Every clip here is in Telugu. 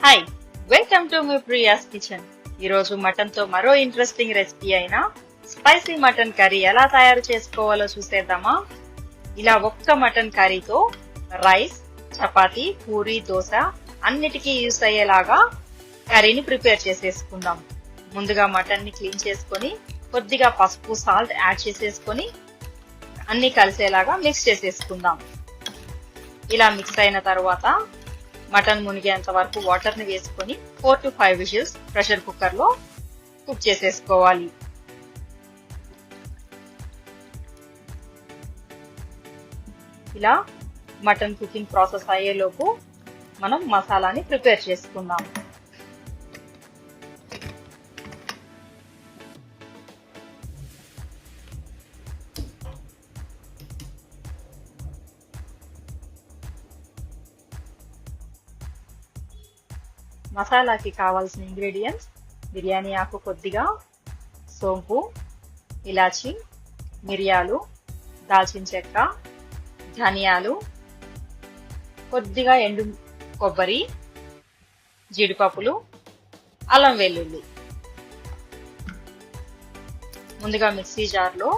Hi, welcome to me Priya's kitchen. ఈరోజు మటన్ తో మరో ఇంట్రెస్టింగ్ రెసిపీ అయిన స్పైసీ మటన్ కర్రీ ఎలా తయారు చేసుకోవాలో చూసేద్దామా. ఇలా ఒక్క మటన్ కర్రీతో రైస్, చపాతీ, పూరి, దోశ అన్నిటికీ యూస్ అయ్యేలాగా కర్రీని ప్రిపేర్ చేసేసుకుందాం. ముందుగా మటన్ ని క్లీన్ చేసుకొని కొద్దిగా పసుపు, సాల్ట్ యాడ్ చేసేసుకొని అన్ని కలిసేలాగా మిక్స్ చేసేసుకుందాం. ఇలా మిక్స్ అయిన తర్వాత మటన్ మునిగేంత వరకు వాటర్ ని వేసుకొని 4 to 5 విజిల్స్ ప్రెషర్ కుక్కర్ లో కుక్ చేసేసుకోవాలి. ఇలా మటన్ కుకింగ్ ప్రాసెస్ అయ్యేలోపు మనం మసాలాని ప్రిపేర్ చేసుకుందాం. మసాలాకి కావాల్సిన ఇంగ్రీడియంట్స్: బిర్యానీ ఆకు కొద్దిగా, సోంపు, ఇలాచి, మిరియాలు, దాల్చిన చెక్క, ధనియాలు, కొద్దిగా ఎండు కొబ్బరి, జీడిపప్పులు, అల్లం వెల్లుల్లి. ముందుగా మిక్సీ జార్లో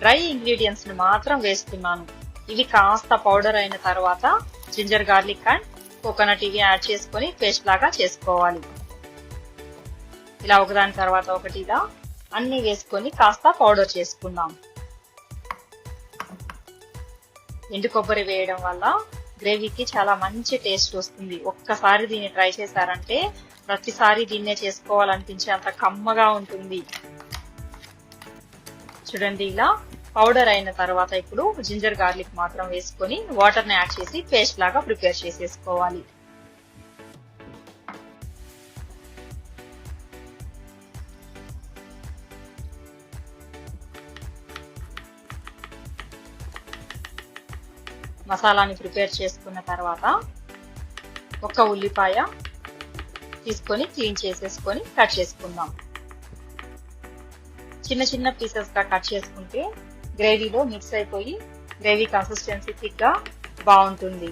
డ్రై ఇంగ్రీడియంట్స్ ని మాత్రం వేస్తున్నాను. ఇవి కాస్త పౌడర్ అయిన తర్వాత జింజర్ గార్లిక్ అండ్ కోకోనట్ ఇవి యాడ్ చేసుకొని పేస్ట్ లాగా చేసుకోవాలి. ఇలా ఒకదాని తర్వాత ఒకటిగా అన్ని వేసుకొని కాస్త పౌడర్ చేసుకుందాం. ఎండు కొబ్బరి వేయడం వల్ల గ్రేవీకి చాలా మంచి టేస్ట్ వస్తుంది. ఒక్కసారి దీన్ని ట్రై చేశారంటే ప్రతిసారి దీన్నే చేసుకోవాలనిపించే అంత కమ్మగా ఉంటుంది. చూడండి, ఇలా పౌడర్ అయిన తర్వాత ఇప్పుడు జింజర్ గార్లిక్ మాత్రం వేసుకొని వాటర్ ని యాడ్ చేసి పేస్ట్ లాగా ప్రిపేర్ చేసేసుకోవాలి. మసాలాని ప్రిపేర్ చేసుకున్న తర్వాత ఒక ఉల్లిపాయ తీసుకొని క్లీన్ చేసేసుకొని కట్ చేసుకుందాం. చిన్న చిన్న పీసెస్ గా కట్ చేసుకుంటే గ్రేవీలో మిక్స్ అయిపోయి గ్రేవీ కన్సిస్టెన్సీ థిక్ గా బాగుంటుంది.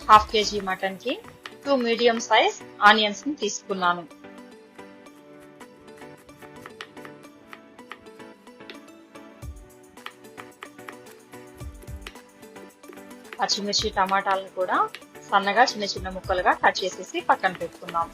హాఫ్ కేజీ మటన్ కి 2 మీడియం సైజ్ ఆనియన్స్ ని తీసుకున్నాను. పచ్చిమిర్చి, టమాటాలను కూడా సన్నగా చిన్న చిన్న ముక్కలుగా కట్ చేసేసి పక్కన పెట్టుకుందాం.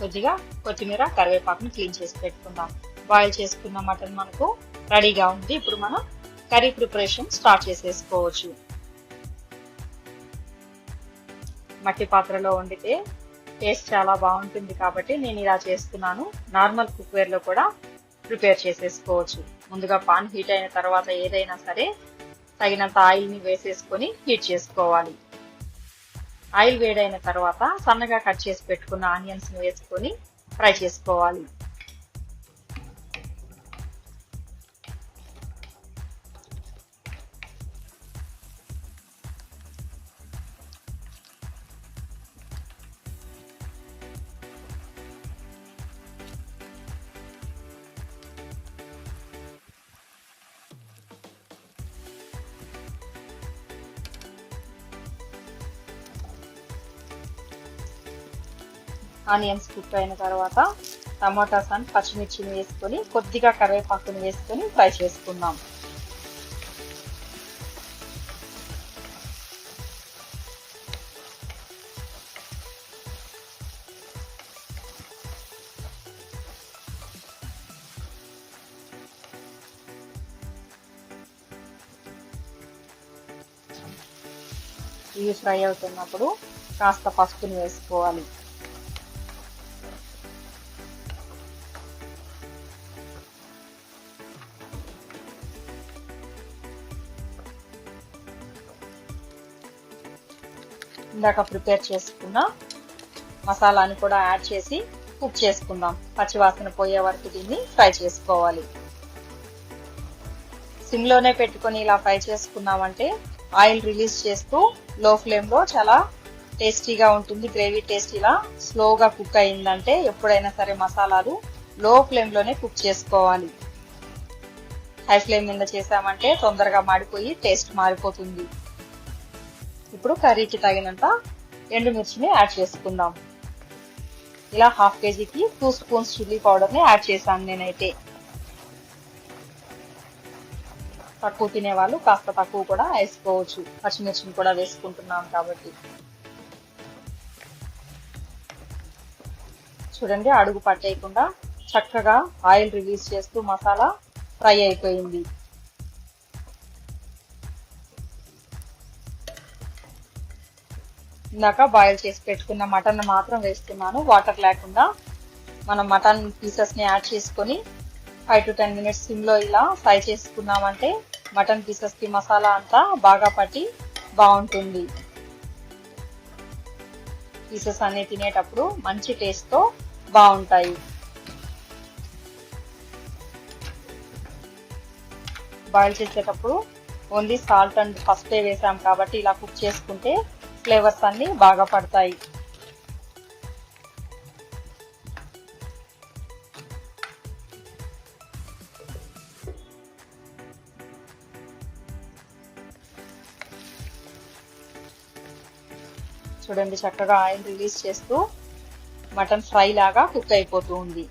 కొద్దిగా కొత్తిమీర, కరివేపాకుని క్లీన్ చేసి పెట్టుకుందాం. బాయిల్ చేసుకున్న మటన్ మనకు రెడీగా ఉంది. ఇప్పుడు మనం కర్రీ ప్రిపరేషన్ స్టార్ట్ చేసేసుకోవచ్చు. మట్టి పాత్రలో వండితే టేస్ట్ చాలా బాగుంటుంది కాబట్టి నేను ఇలా చేస్తున్నాను. నార్మల్ కుక్వేర్ లో కూడా ప్రిపేర్ చేసేసుకోవచ్చు. ముందుగా పాన్ హీట్ అయిన తర్వాత ఏదైనా సరే తగినంత ఆయిల్ ని వేసేసుకొని హీట్ చేసుకోవాలి. ఆయిల్ వేడైన తర్వాత సన్నగా కట్ చేసి పెట్టుకున్న ఆనియన్స్ ని వేసుకొని ఫ్రై చేసుకోవాలి. ఆనియన్స్ కుక్ అయిన తర్వాత టమాటాస్ అండ్ పచ్చిమిర్చిని వేసుకొని కొద్దిగా కరివేపాకుని వేసుకొని ఫ్రై చేసుకుందాం. ఇవి ఫ్రై అవుతున్నప్పుడు కాస్త పసుపుని వేసుకోవాలి. ఇందాక ప్రిపేర్ చేసుకున్న మసాలాని కూడా యాడ్ చేసి కుక్ చేసుకుందాం. పచ్చివాసన పోయే వరకు దీన్ని ఫ్రై చేసుకోవాలి. సిమ్ లోనే పెట్టుకొని ఇలా ఫ్రై చేసుకున్నామంటే ఆయిల్ రిలీజ్ చేస్తూ లో ఫ్లేమ్ లో చాలా టేస్టీగా ఉంటుంది. గ్రేవీ టేస్ట్ ఇలా స్లోగా కుక్ అయిందంటే ఎప్పుడైనా సరే మసాలాలు లో ఫ్లేమ్ లోనే కుక్ చేసుకోవాలి. హై ఫ్లేమ్ మీద చేసామంటే తొందరగా మాడిపోయి టేస్ట్ మారిపోతుంది. ఇప్పుడు కర్రీకి తగినంత ఎండుమిర్చిని యాడ్ చేసుకుందాం. ఇలా హాఫ్ కేజీకి 2 స్పూన్స్ చిల్లీ పౌడర్ ని యాడ్ చేశాను నేనైతే. తక్కువ తినే వాళ్ళు కాస్త తక్కువ కూడా వేసుకోవచ్చు, పచ్చిమిర్చిని కూడా వేసుకుంటున్నాం కాబట్టి. చూడండి, అడుగు పట్టేయకుండా చక్కగా ఆయిల్ రిలీజ్ చేస్తూ మసాలా ఫ్రై అయిపోయింది. ఇందాక బాయిల్ చేసి పెట్టుకున్న మటన్ మాత్రం వేస్తున్నాను, వాటర్ లేకుండా. మనం మటన్ పీసెస్ ని యాడ్ చేసుకొని 5 to 10 minutes సిమ్ లో ఇలా ఫ్రై చేసుకున్నామంటే మటన్ పీసెస్ కి మసాలా అంతా బాగా పట్టి బాగుంటుంది. పీసెస్ అన్ని తినేటప్పుడు మంచి టేస్ట్ తో బాగుంటాయి. బాయిల్ చేసేటప్పుడు ఓన్లీ సాల్ట్ అండ్ పసుపే వేసాం కాబట్టి ఇలా కుక్ చేసుకుంటే ఫ్లేవర్స్ అన్ని బాగా పడతాయి. చూడండి, చక్కగా ఆయిల్ రిలీజ్ చేస్తూ మటన్ ఫ్రై లాగా కుక్ అయిపోతూ ఉంది.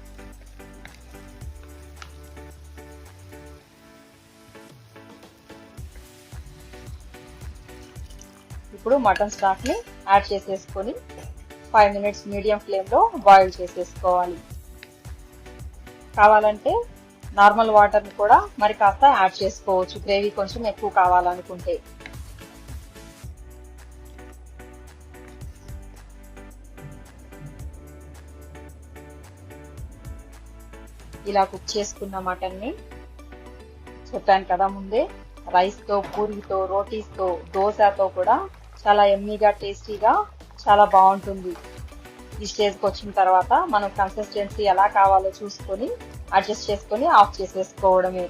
ఇప్పుడు మటన్ స్టాక్ ని యాడ్ చేసేసుకొని 5 minutes మీడియం ఫ్లేమ్ లో బాయిల్ చేసేసుకోవాలి. కావాలంటే నార్మల్ వాటర్ ని కూడా మరి కాస్త యాడ్ చేసుకోవచ్చు, గ్రేవీ కొంచెం ఎక్కువ కావాలనుకుంటే. ఇలా కుక్ చేసుకున్న మటన్ ని చెప్పాను కదా ముందే, రైస్ తో, పూరితో, రోటీస్ తో, దోశతో కూడా చాలా ఎమ్మీగా టేస్టీగా చాలా బాగుంటుంది. ఈ స్టేజ్కి వచ్చిన తర్వాత మనం కన్సిస్టెన్సీ ఎలా కావాలో చూసుకొని అడ్జస్ట్ చేసుకొని ఆఫ్ చేసేసుకోవడమే.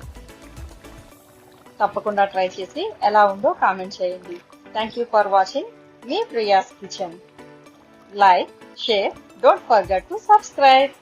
తప్పకుండా ట్రై చేసి ఎలా ఉందో కామెంట్ చేయండి. Thank you for watching me Priya's kitchen. Like, share, don't forget to subscribe.